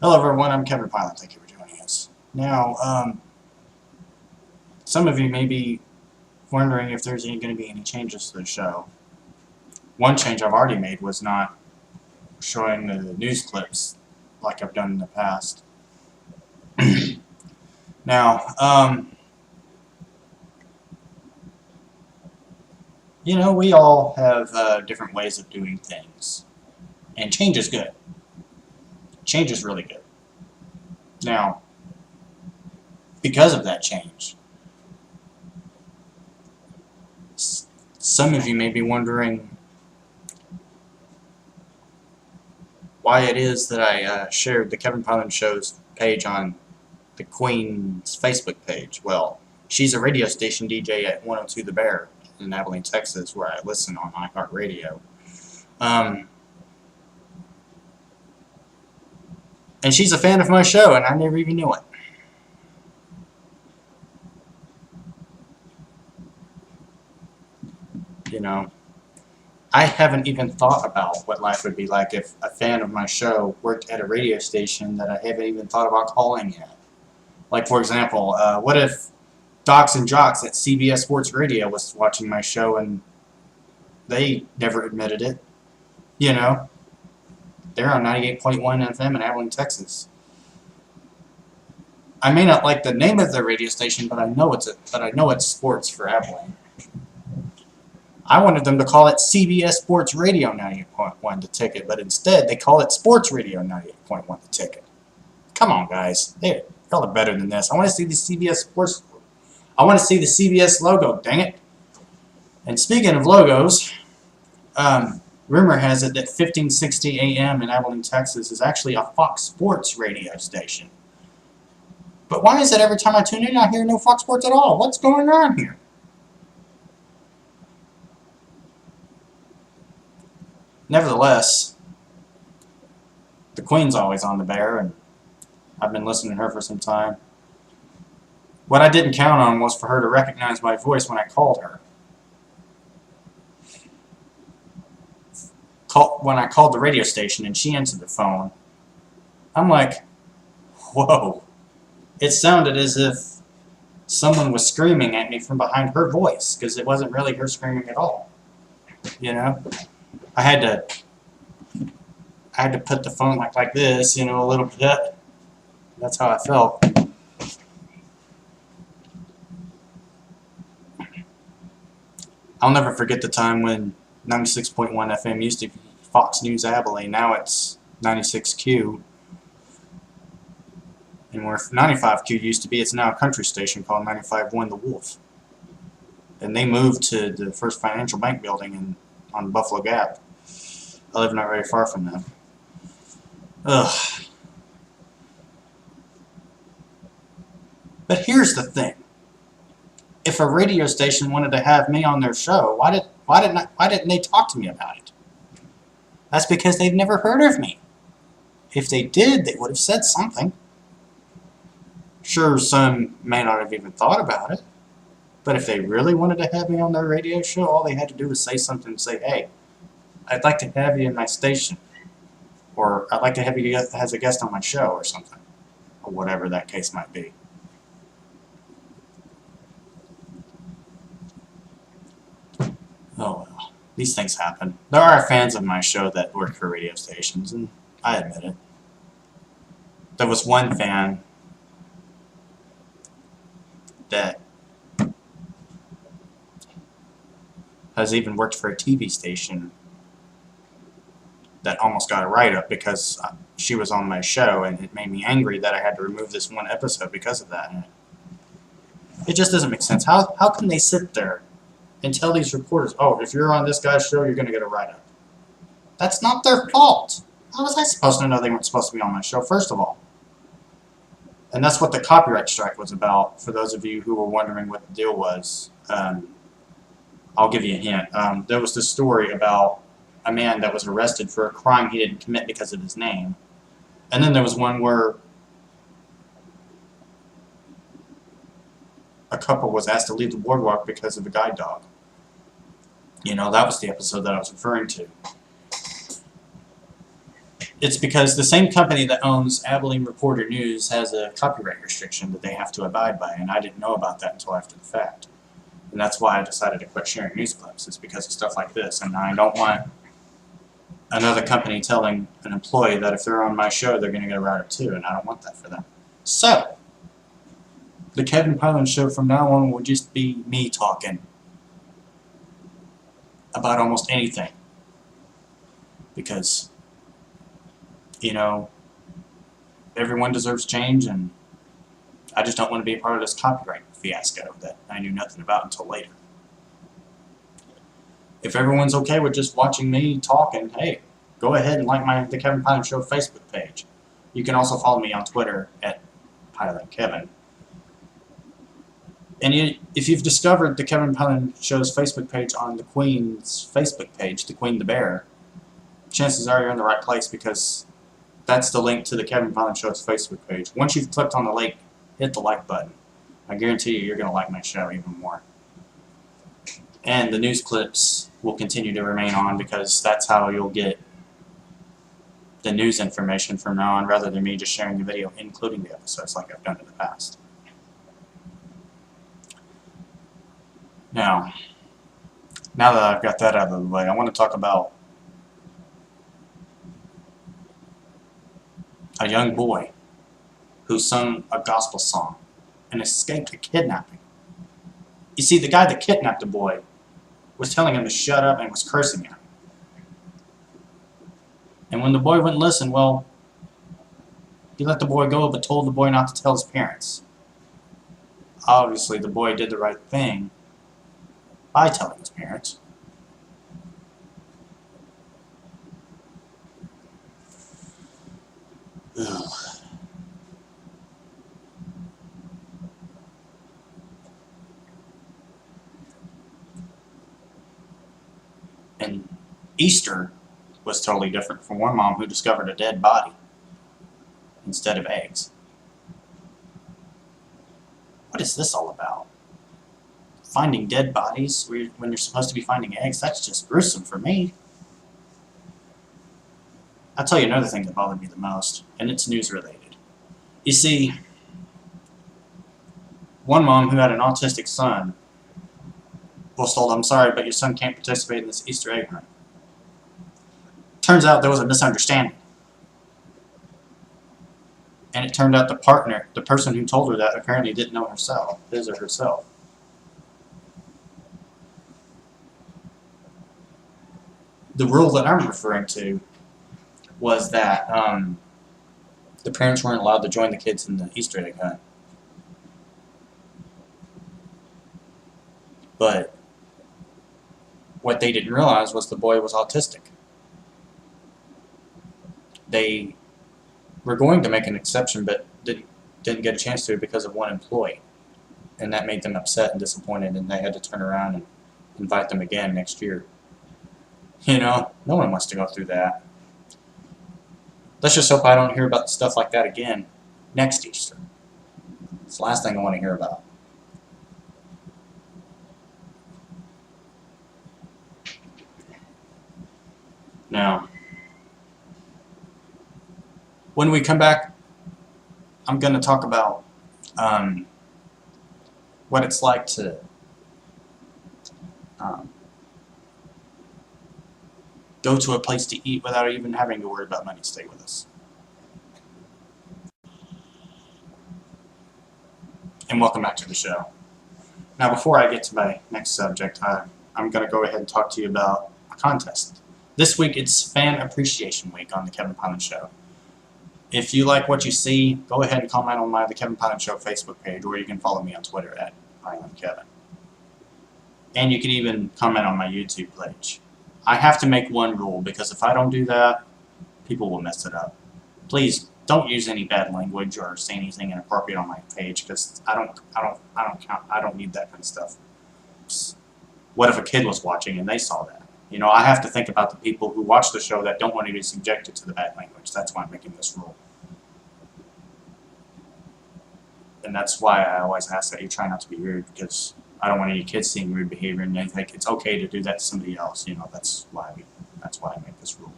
Hello everyone, I'm Kevin Piland. Thank you for joining us. Now, some of you may be wondering if there's going to be any changes to the show. One change I've already made was not showing the news clips like I've done in the past. Now, we all have different ways of doing things. And change is good. Change is really good. Now, because of that change, some of you may be wondering why it is that I shared the Kevin Piland Show's page on the Queen's Facebook page. Well, she's a radio station DJ at 102 The Bear in Abilene, Texas, where I listen on iHeartRadio. And she's a fan of my show, and I never even knew it. I haven't even thought about what life would be like if a fan of my show worked at a radio station that I haven't even thought about calling yet. Like, for example, what if Docs and Jocks at CBS Sports Radio was watching my show and they never admitted it? They're on 98.1 FM in Abilene, Texas. I may not like the name of the radio station, but I know it's sports for Abilene. I wanted them to call it CBS Sports Radio 98.1 The Ticket, but instead they call it Sports Radio 98.1 The Ticket. Come on, guys. Y'all are better than this. I want to see the CBS Sports. I want to see the CBS logo, dang it. And speaking of logos, rumor has it that 1560 AM in Abilene, Texas is actually a Fox Sports radio station. But why is it every time I tune in I hear no Fox Sports at all? What's going on here? Nevertheless, the Queen's always on the Bear, and I've been listening to her for some time. What I didn't count on was for her to recognize my voice when I called her. When I called the radio station and she answered the phone, I'm like, whoa. It sounded as if someone was screaming at me from behind her voice, because it wasn't really her screaming at all. I had to put the phone like this, a little bit. That's how I felt. I'll never forget the time when 96.1 FM used to be Fox News Abilene. Now it's 96Q. And where 95Q used to be, it's now a country station called 95.1 The Wolf. And they moved to the First Financial Bank building on Buffalo Gap. I live not very far from them. Ugh. But here's the thing. If a radio station wanted to have me on their show, why didn't they talk to me about it? That's because they've never heard of me. If they did, they would have said something. Sure, some may not have even thought about it. But if they really wanted to have me on their radio show, all they had to do was say something and say, hey, I'd like to have you in my station. Or I'd like to have you as a guest on my show or something. Or whatever that case might be. Oh well, these things happen. There are fans of my show that work for radio stations, and I admit it. There was one fan that has even worked for a TV station that almost got a write-up because she was on my show, and it made me angry that I had to remove this one episode because of that. And it just doesn't make sense. How can they sit there and tell these reporters, oh, if you're on this guy's show, you're going to get a write-up? That's not their fault. How was I supposed to know they weren't supposed to be on my show, first of all? And that's what the copyright strike was about, for those of you who were wondering what the deal was. I'll give you a hint. There was this story about a man that was arrested for a crime he didn't commit because of his name. And then there was one where a couple was asked to leave the boardwalk because of a guide dog. That was the episode that I was referring to. It's because the same company that owns Abilene Reporter News has a copyright restriction that they have to abide by, and I didn't know about that until after the fact. And that's why I decided to quit sharing news clips. It's because of stuff like this, and I don't want another company telling an employee that if they're on my show, they're going to get a write-up too, and I don't want that for them. So, the Kevin Piland Show from now on will just be me talking about almost anything. Because, you know, everyone deserves change, and I just don't want to be a part of this copyright fiasco that I knew nothing about until later. If everyone's okay with just watching me talking, hey, go ahead and like the Kevin Piland Show Facebook page. You can also follow me on Twitter at PilandKevin. And if you've discovered the Kevin Piland Show's Facebook page on the Queen's Facebook page, the Queen the Bear, chances are you're in the right place, because that's the link to the Kevin Piland Show's Facebook page. Once you've clicked on the link, hit the like button. I guarantee you're going to like my show even more. And the news clips will continue to remain on, because that's how you'll get the news information from now on, rather than me just sharing the video including the episodes like I've done in the past. Now that I've got that out of the way, I want to talk about a young boy who sung a gospel song and escaped a kidnapping. You see, the guy that kidnapped the boy was telling him to shut up and was cursing him. And when the boy wouldn't listen, well, he let the boy go, but told the boy not to tell his parents. Obviously, the boy did the right thing by telling his parents. Ugh. And Easter was totally different from one mom who discovered a dead body instead of eggs. What is this all about? Finding dead bodies when you're supposed to be finding eggs? That's just gruesome for me. I'll tell you another thing that bothered me the most, and it's news related. You see, one mom who had an autistic son was told, "I'm sorry, but your son can't participate in this Easter egg hunt." Turns out there was a misunderstanding. And it turned out the person who told her that, apparently didn't know his or herself. The rule that I'm referring to was that the parents weren't allowed to join the kids in the Easter egg hunt. But what they didn't realize was the boy was autistic. They were going to make an exception, but didn't get a chance to because of one employee. And that made them upset and disappointed, and they had to turn around and invite them again next year. You know, no one wants to go through that. Let's just hope I don't hear about stuff like that again next Easter. It's the last thing I want to hear about. Now, when we come back, I'm going to talk about what it's like to go to a place to eat without even having to worry about money. Stay with us. And welcome back to the show. Now, before I get to my next subject, I'm going to go ahead and talk to you about a contest. This week, it's Fan Appreciation Week on the Kevin Piland Show. If you like what you see, go ahead and comment on the Kevin Piland Show Facebook page, or you can follow me on Twitter at PilandKevin. And you can even comment on my YouTube page. I have to make one rule, because if I don't do that, people will mess it up. Please don't use any bad language or say anything inappropriate on my page, because I don't need that kind of stuff. What if a kid was watching and they saw that? You know, I have to think about the people who watch the show that don't want to be subjected to the bad language. That's why I'm making this rule. And that's why I always ask that you try not to be rude, because I don't want any kids seeing rude behavior and they think it's okay to do that to somebody else. You know, that's why I make this rule.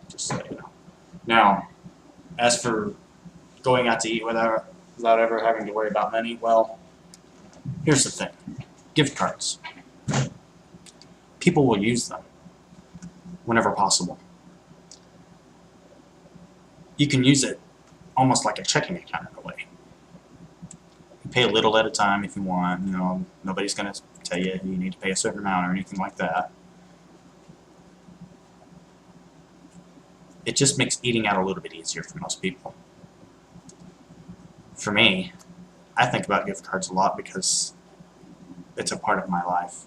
Just so you know. Now, as for going out to eat without ever having to worry about money, well, here's the thing. Gift cards. People will use them whenever possible. You can use it almost like a checking account in a way. You pay a little at a time if you want. Nobody's going to tell you you need to pay a certain amount or anything like that. It just makes eating out a little bit easier for most people. For me, I think about gift cards a lot because it's a part of my life.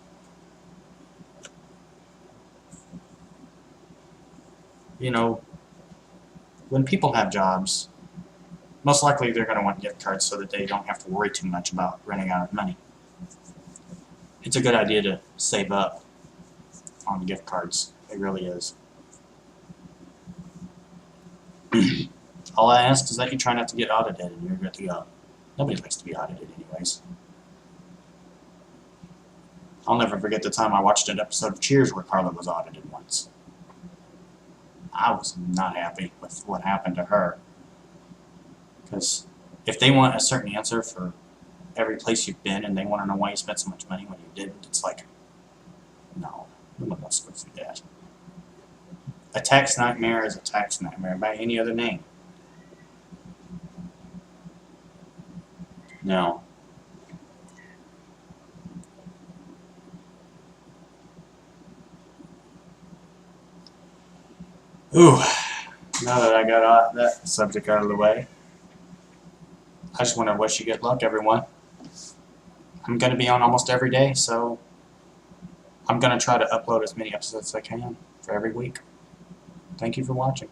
When people have jobs, most likely they're going to want gift cards so that they don't have to worry too much about running out of money. It's a good idea to save up on gift cards. It really is. All I ask is that you try not to get audited and you're good to go. Nobody likes to be audited anyways. I'll never forget the time I watched an episode of Cheers where Carla was audited once. I was not happy with what happened to her. Because if they want a certain answer for every place you've been and they want to know why you spent so much money when you didn't, it's like, no one wants to go through that. A tax nightmare is a tax nightmare by any other name. No. Ooh, now that I got that subject out of the way, I just want to wish you good luck, everyone. I'm going to be on almost every day, so I'm going to try to upload as many episodes as I can for every week. Thank you for watching.